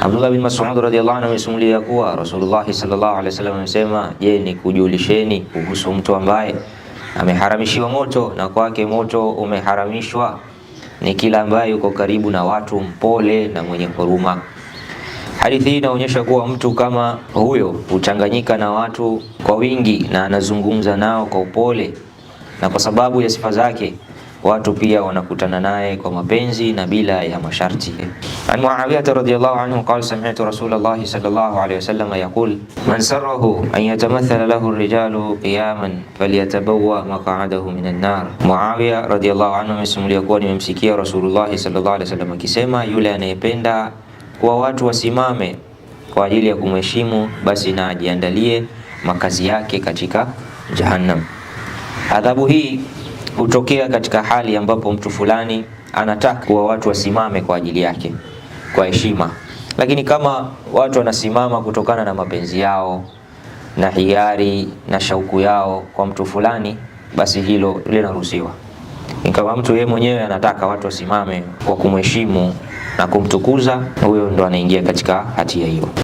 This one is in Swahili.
Abdullah bin Mas'ud radhiyallahu anhu amesimulia kuwa Rasulullah sallallahu alaihi wasallam amesema, je, ni kujulisheni kuhusu mtu ambaye ameharamishiwa moto na kwake moto umeharamishwa? Ni kila ambaye yuko karibu na watu, mpole na mwenye huruma. Hadithi hii inaonyesha kuwa mtu kama huyo huchanganyika na watu kwa wingi na anazungumza nao kwa upole, na kwa sababu ya sifa zake watu pia wanakutana naye kwa mapenzi na bila ya masharti. An Muawiyah radhiyallahu anhu qala sami'tu Rasulullah sallallahu alayhi wasallam yaqul man sarrahu an yatamathala lahu ar-rijalu qiyaman falyatabawwa maq'adahu minan nar. Muawiyah radhiyallahu anhu amesimulia kuwa nimemsikia Rasulullah sallallahu alayhi wasallam akisema, yule anayependa kwa watu wasimame kwa ajili ya kumheshimu, basi na ajiandalie makazi yake katika Jahannam. Adhabu hii hutokea katika hali ambapo mtu fulani anataka kwa watu wasimame kwa ajili yake kwa heshima, lakini kama watu wanasimama kutokana na mapenzi yao na hiari na shauku yao kwa mtu fulani, basi hilo linaruhusiwa. Kama mtu yeye mwenyewe anataka watu wasimame kwa kumheshimu na kumtukuza, huyo ndo anaingia katika hatia hiyo.